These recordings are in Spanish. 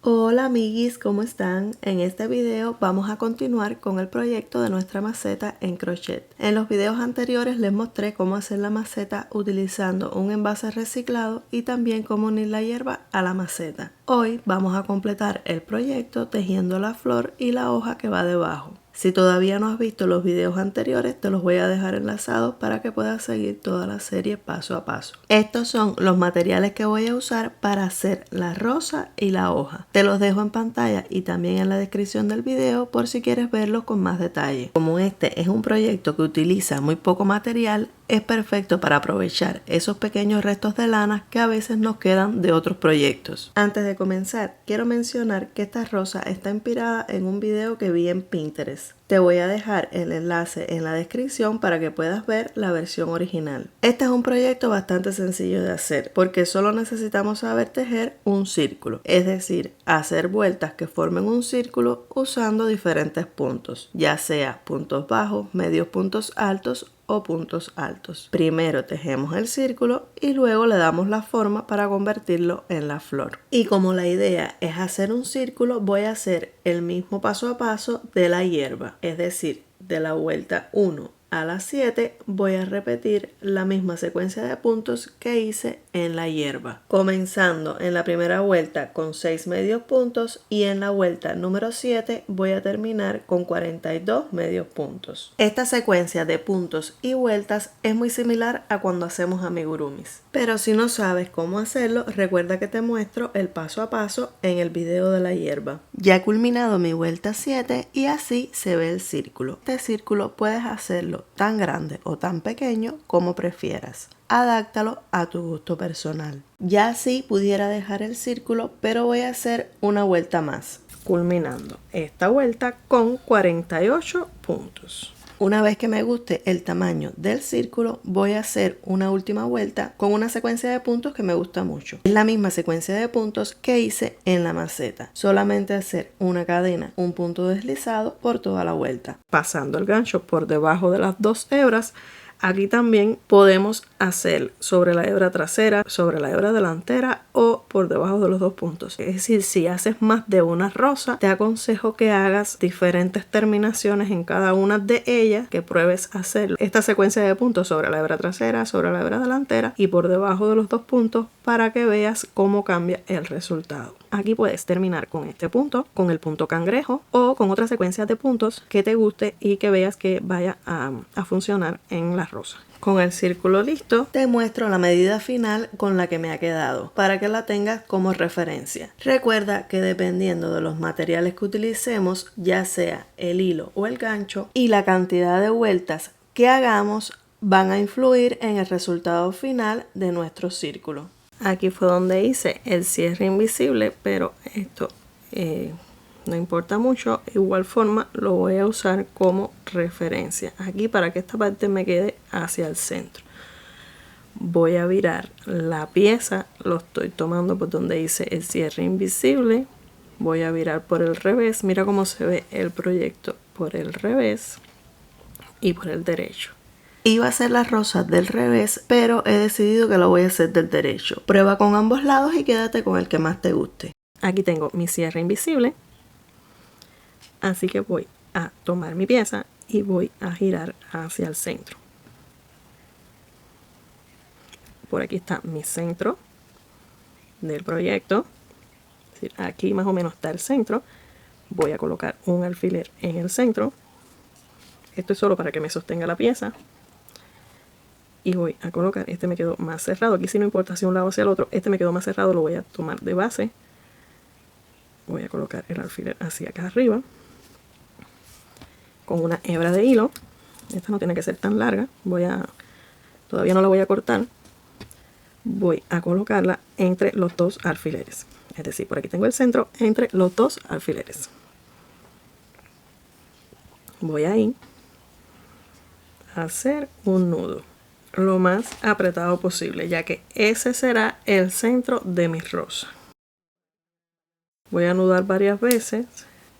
Hola amiguis, ¿cómo están? En este video vamos a continuar con el proyecto de nuestra maceta en crochet. En los videos anteriores les mostré cómo hacer la maceta utilizando un envase reciclado y también cómo unir la hierba a la maceta. Hoy vamos a completar el proyecto tejiendo la flor y la hoja que va debajo. Si todavía no has visto los videos anteriores, te los voy a dejar enlazados para que puedas seguir toda la serie paso a paso. Estos son los materiales que voy a usar para hacer la rosa y la hoja. Te los dejo en pantalla y también en la descripción del video por si quieres verlos con más detalle. Como este es un proyecto que utiliza muy poco material, es perfecto para aprovechar esos pequeños restos de lana que a veces nos quedan de otros proyectos. Antes de comenzar, quiero mencionar que esta rosa está inspirada en un video que vi en Pinterest. Te voy a dejar el enlace en la descripción para que puedas ver la versión original. Este es un proyecto bastante sencillo de hacer porque solo necesitamos saber tejer un círculo, es decir, hacer vueltas que formen un círculo usando diferentes puntos, ya sea puntos bajos, medios puntos altos o puntos altos. Primero tejemos el círculo y luego le damos la forma para convertirlo en la flor. Y como la idea es hacer un círculo, voy a hacer el mismo paso a paso de la hierba, es decir, de la vuelta 1 a las 7 voy a repetir la misma secuencia de puntos que hice en la hierba, comenzando en la primera vuelta con 6 medios puntos y en la vuelta número 7 voy a terminar con 42 medios puntos. Esta secuencia de puntos y vueltas es muy similar a cuando hacemos amigurumis, pero si no sabes cómo hacerlo, recuerda que te muestro el paso a paso en el video de la hierba. Ya he culminado mi vuelta 7 y así se ve el círculo. Este círculo puedes hacerlo tan grande o tan pequeño como prefieras. Adáptalo a tu gusto personal. Ya así pudiera dejar el círculo, pero voy a hacer una vuelta más, culminando esta vuelta con 48 puntos. Una vez que me guste el tamaño del círculo, voy a hacer una última vuelta con una secuencia de puntos que me gusta mucho. Es la misma secuencia de puntos que hice en la maceta. Solamente hacer una cadena, un punto deslizado por toda la vuelta. Pasando el gancho por debajo de las dos hebras. Aquí también podemos hacer sobre la hebra trasera, sobre la hebra delantera o por debajo de los dos puntos. Es decir, si haces más de una rosa, te aconsejo que hagas diferentes terminaciones en cada una de ellas, que pruebes hacer esta secuencia de puntos sobre la hebra trasera, sobre la hebra delantera y por debajo de los dos puntos para que veas cómo cambia el resultado. Aquí puedes terminar con este punto, con el punto cangrejo o con otra secuencia de puntos que te guste y que veas que vaya a funcionar en la rosa. Con el círculo listo, te muestro la medida final con la que me ha quedado para que la tengas como referencia. Recuerda que dependiendo de los materiales que utilicemos, ya sea el hilo o el gancho, y la cantidad de vueltas que hagamos van a influir en el resultado final de nuestro círculo. Aquí fue donde hice el cierre invisible, pero esto no importa mucho. De igual forma lo voy a usar como referencia aquí para que esta parte me quede hacia el centro. Voy a virar la pieza, lo estoy tomando por donde hice el cierre invisible. Voy a virar por el revés. Mira cómo se ve el proyecto por el revés y por el derecho. Iba a hacer la rosa del revés, pero he decidido que lo voy a hacer del derecho. Prueba con ambos lados y quédate con el que más te guste. Aquí tengo mi cierre invisible, así que voy a tomar mi pieza y voy a girar hacia el centro. Por aquí está mi centro del proyecto. Es decir, aquí más o menos está el centro. Voy a colocar un alfiler en el centro. Esto es solo para que me sostenga la pieza. Y voy a colocar, este me quedó más cerrado, aquí sí no importa si un lado hacia el otro, este me quedó más cerrado, lo voy a tomar de base. Voy a colocar el alfiler hacia acá arriba con una hebra de hilo. Esta no tiene que ser tan larga, todavía no la voy a cortar. Voy a colocarla entre los dos alfileres, es decir, por aquí tengo el centro entre los dos alfileres. Voy ahí a hacer un nudo lo más apretado posible, ya que ese será el centro de mi rosa. Voy a anudar varias veces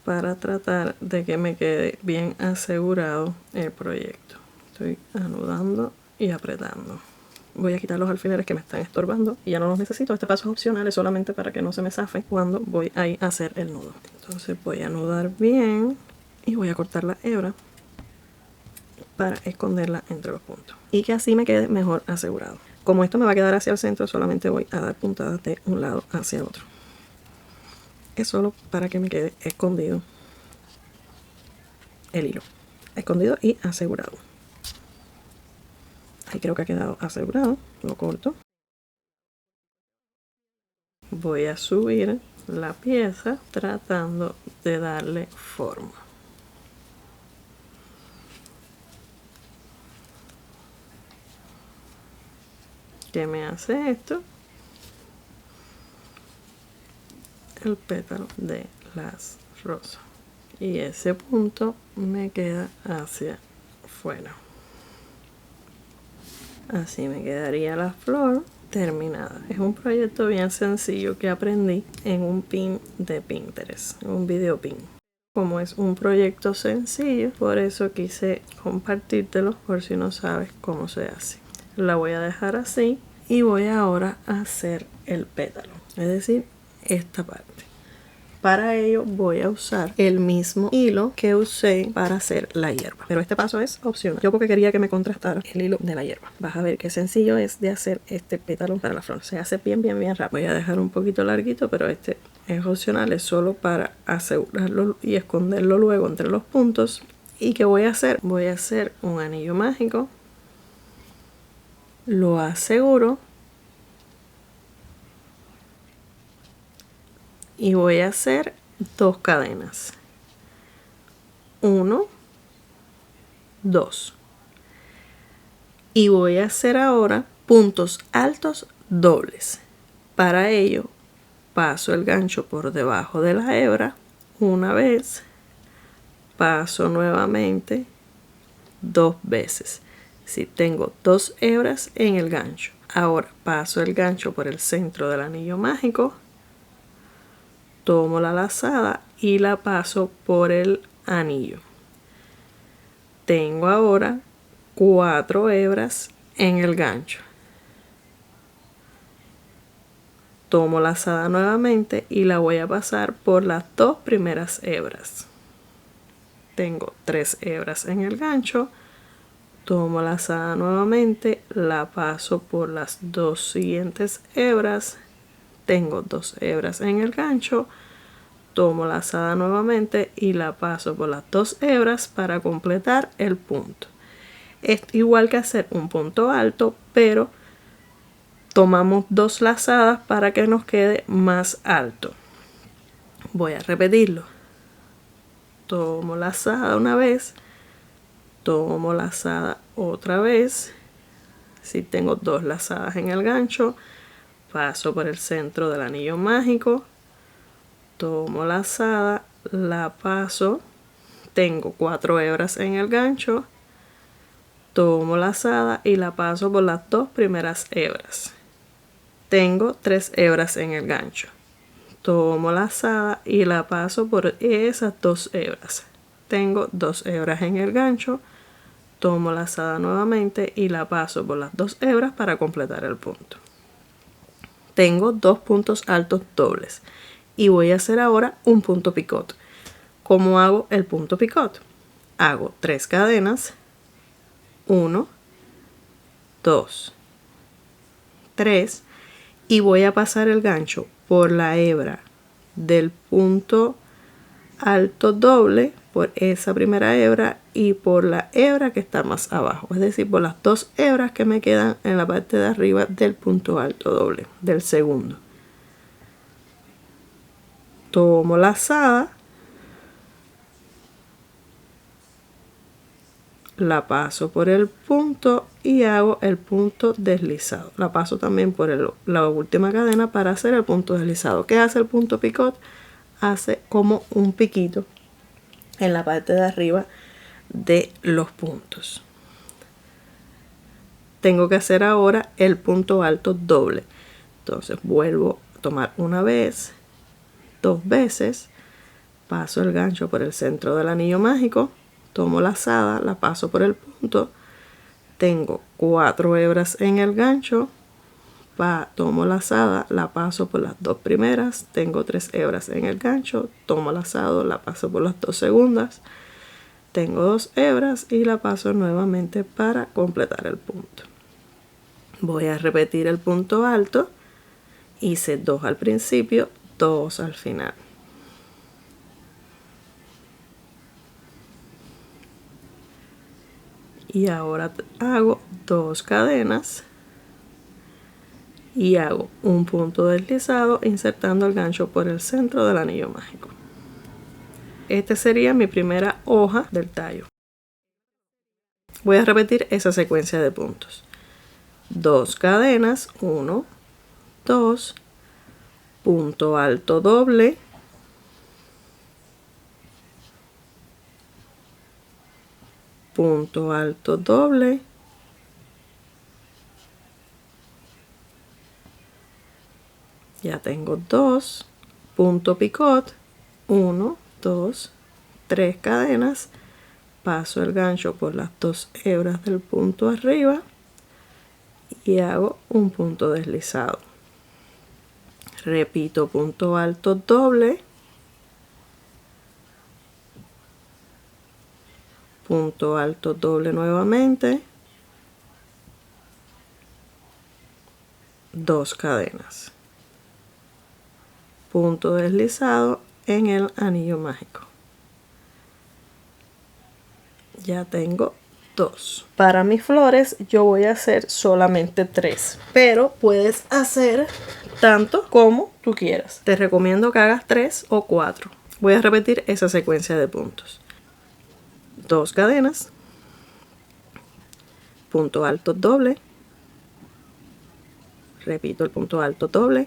para tratar de que me quede bien asegurado el proyecto. Estoy anudando y apretando. voy a quitar los alfileres que me están estorbando y ya no los necesito. Este paso es opcional, es solamente para que no se me zafe cuando voy a hacer el nudo. Entonces voy a anudar bien y voy a cortar la hebra para esconderla entre los puntos y que así me quede mejor asegurado. Como esto me va a quedar hacia el centro, solamente voy a dar puntadas de un lado hacia el otro. Es solo para que me quede escondido el hilo, escondido y asegurado. Ahí creo que ha quedado asegurado. Lo corto. Voy a subir la pieza tratando de darle forma. ¿Qué me hace esto? El pétalo de las rosas. Y ese punto me queda hacia afuera. Así me quedaría la flor terminada. Es un proyecto bien sencillo que aprendí en un pin de Pinterest, en un video pin. Como es un proyecto sencillo, por eso quise compartírtelo por si no sabes cómo se hace. La voy a dejar así y voy ahora a hacer el pétalo, es decir, esta parte. Para ello voy a usar el mismo hilo que usé para hacer la hierba, pero este paso es opcional. Yo porque quería que me contrastara el hilo de la hierba. Vas a ver qué sencillo es de hacer este pétalo para la flor. Se hace bien rápido. Voy a dejar un poquito larguito, pero este es opcional, es solo para asegurarlo y esconderlo luego entre los puntos. ¿Y qué voy a hacer? Voy a hacer un anillo mágico, lo aseguro y voy a hacer 2 cadenas. 1, 2. Y voy a hacer ahora puntos altos dobles. Para ello paso el gancho por debajo de la hebra una vez, paso nuevamente 2 veces. Si tengo 2 hebras en el gancho, ahora paso el gancho por el centro del anillo mágico, tomo la lazada y la paso por el anillo. Tengo ahora 4 hebras en el gancho. Tomo lazada nuevamente y la voy a pasar por las 2 primeras hebras. Tengo 3 hebras en el gancho. Tomo lazada nuevamente, la paso por las 2 siguientes hebras. Tengo 2 hebras en el gancho, tomo lazada nuevamente y la paso por las 2 hebras para completar el punto. Es igual que hacer un punto alto, pero tomamos 2 lazadas para que nos quede más alto. Voy a repetirlo. Tomo lazada una vez, tomo lazada otra vez. Si tengo 2 lazadas en el gancho, paso por el centro del anillo mágico, tomo lazada, la paso, tengo 4 hebras en el gancho, tomo lazada y la paso por las 2 primeras hebras. Tengo 3 hebras en el gancho, tomo lazada y la paso por esas 2 hebras. Tengo 2 hebras en el gancho, tomo lazada nuevamente y la paso por las 2 hebras para completar el punto. Tengo 2 puntos altos dobles y voy a hacer ahora un punto picot. ¿Cómo hago el punto picot? Hago 3 cadenas, 1, 2, 3 y voy a pasar el gancho por la hebra del punto alto doble, por esa primera hebra y por la hebra que está más abajo, es decir, por las 2 hebras que me quedan en la parte de arriba del punto alto doble del segundo. Tomo lazada, la paso por el punto y hago el punto deslizado. La paso también por la última cadena para hacer el punto deslizado. ¿Qué hace el punto picot? Hace como un piquito en la parte de arriba de los puntos. Tengo que hacer ahora el punto alto doble. Entonces vuelvo a tomar una vez, 2 veces, paso el gancho por el centro del anillo mágico, tomo lazada, la paso por el punto, tengo 4 hebras en el gancho, tomo lazada, la paso por las 2 primeras, tengo 3 hebras en el gancho, tomo lazado, la paso por las 2 segundas, tengo 2 hebras y la paso nuevamente para completar el punto. Voy a repetir el punto alto, hice 2 al principio, 2 al final. Y ahora hago 2 cadenas y hago un punto deslizado insertando el gancho por el centro del anillo mágico. Esta sería mi primera hoja del tallo. Voy a repetir esa secuencia de puntos. 2 cadenas, 1, 2, punto alto doble, punto alto doble, ya tengo 2, punto picot, 1, 2, 3 cadenas, paso el gancho por las 2 hebras del punto arriba y hago un punto deslizado. Repito punto alto doble, punto alto doble nuevamente, 2 cadenas, punto deslizado en el anillo mágico. Ya tengo 2. Para mis flores yo voy a hacer solamente 3, pero puedes hacer tanto como tú quieras. Te recomiendo que hagas 3 o 4. Voy a repetir esa secuencia de puntos. 2 cadenas, punto alto doble, repito el punto alto doble,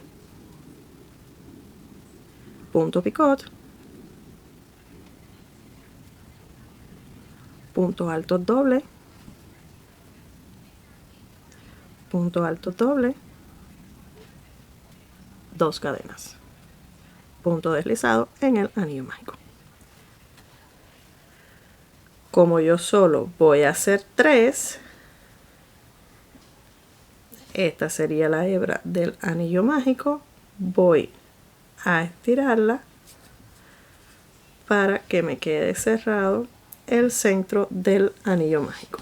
punto picot, punto alto doble, punto alto doble, 2 cadenas, punto deslizado en el anillo mágico. Como yo solo voy a hacer 3, esta sería la hebra del anillo mágico, voy a estirarla para que me quede cerrado el centro del anillo mágico.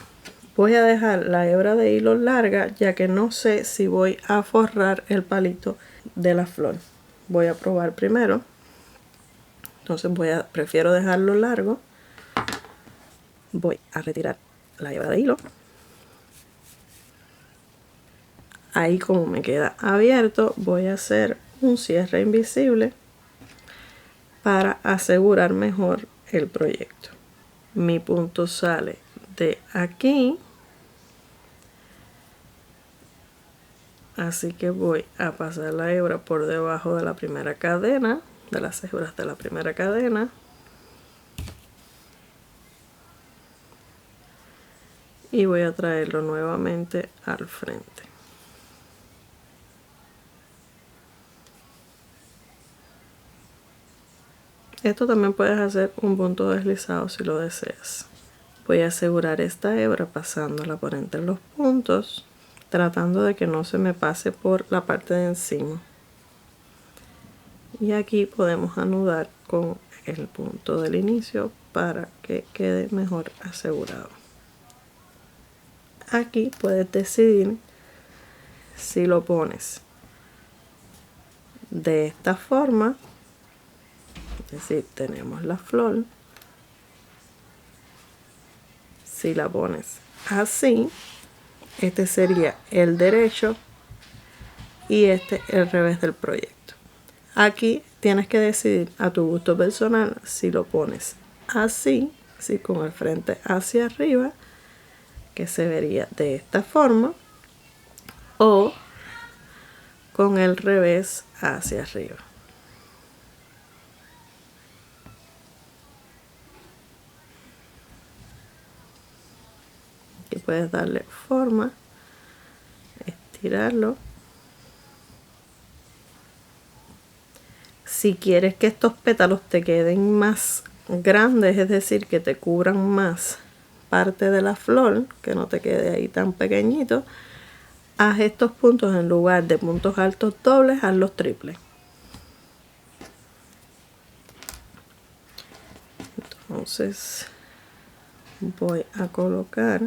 Voy a dejar la hebra de hilo larga ya que no sé si voy a forrar el palito de la flor. Voy a probar primero, entonces prefiero dejarlo largo. Voy a retirar la hebra de hilo. Ahí, como me queda abierto, voy a hacer un cierre invisible para asegurar mejor el proyecto. Mi punto sale de aquí, así que voy a pasar la hebra por debajo de la primera cadena, de las hebras de la primera cadena, y voy a traerlo nuevamente al frente. Esto también puedes hacer un punto deslizado si lo deseas. Voy a asegurar esta hebra pasándola por entre los puntos, tratando de que no se me pase por la parte de encima. Y aquí podemos anudar con el punto del inicio para que quede mejor asegurado. Aquí puedes decidir si lo pones de esta forma, es decir, tenemos la flor. Si la pones así, este sería el derecho y este el revés del proyecto. Aquí tienes que decidir a tu gusto personal si lo pones así, así con el frente hacia arriba, que se vería de esta forma, o con el revés hacia arriba. Aquí puedes darle forma, estirarlo. Si quieres que estos pétalos te queden más grandes, es decir, que te cubran más, parte de la flor, que no te quede ahí tan pequeñito, haz estos puntos en lugar de puntos altos dobles, haz los triples. Entonces voy a colocar,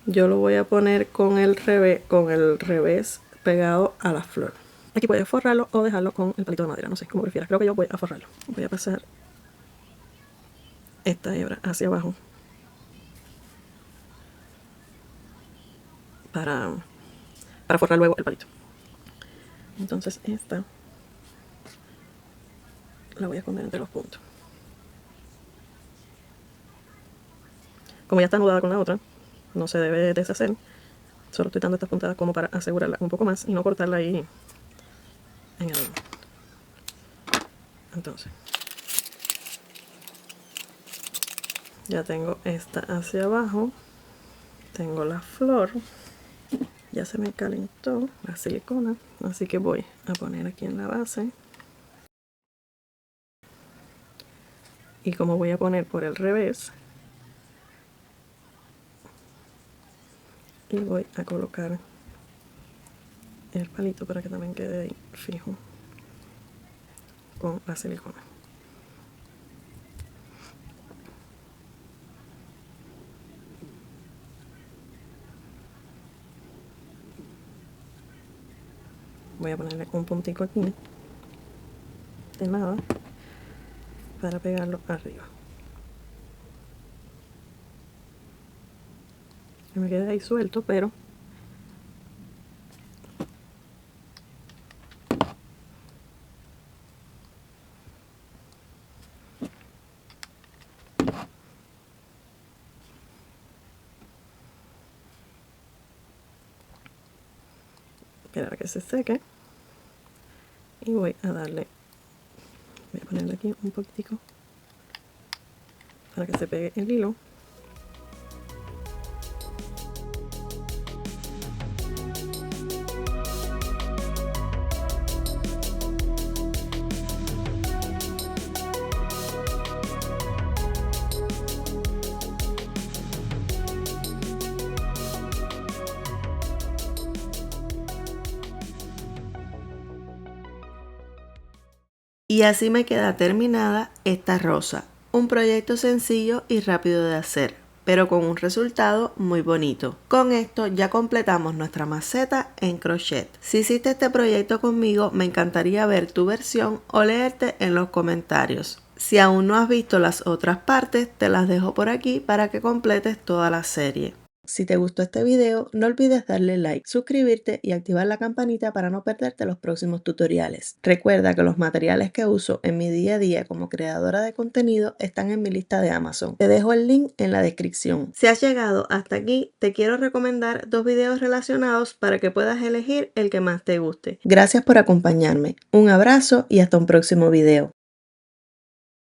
yo lo voy a poner con el revés pegado a la flor. Aquí puedes forrarlo o dejarlo con el palito de madera, no sé, como prefieras. Creo que yo voy a forrarlo. Voy a pasar esta hebra hacia abajo para forrar luego el palito. Entonces esta la voy a esconder entre los puntos. Como ya está anudada con la otra, no se debe deshacer. Solo estoy dando estas puntadas como para asegurarla un poco más y no cortarla ahí en el... Entonces ya tengo esta hacia abajo, tengo la flor, ya se me calentó la silicona, así que voy a poner aquí en la base. Y como voy a poner por el revés, y voy a colocar el palito para que también quede ahí fijo con la silicona. Voy a ponerle un puntico aquí de nada para pegarlo arriba. Que me quede ahí suelto, pero esperar a que se seque y voy a darle, voy a ponerle aquí un poquitico para que se pegue el hilo. Y así me queda terminada esta rosa. Un proyecto sencillo y rápido de hacer, pero con un resultado muy bonito. Con esto ya completamos nuestra maceta en crochet. Si hiciste este proyecto conmigo, me encantaría ver tu versión o leerte en los comentarios. Si aún no has visto las otras partes, te las dejo por aquí para que completes toda la serie. Si te gustó este video, no olvides darle like, suscribirte y activar la campanita para no perderte los próximos tutoriales. Recuerda que los materiales que uso en mi día a día como creadora de contenido están en mi lista de Amazon. Te dejo el link en la descripción. Si has llegado hasta aquí, te quiero recomendar 2 videos relacionados para que puedas elegir el que más te guste. Gracias por acompañarme. Un abrazo y hasta un próximo video.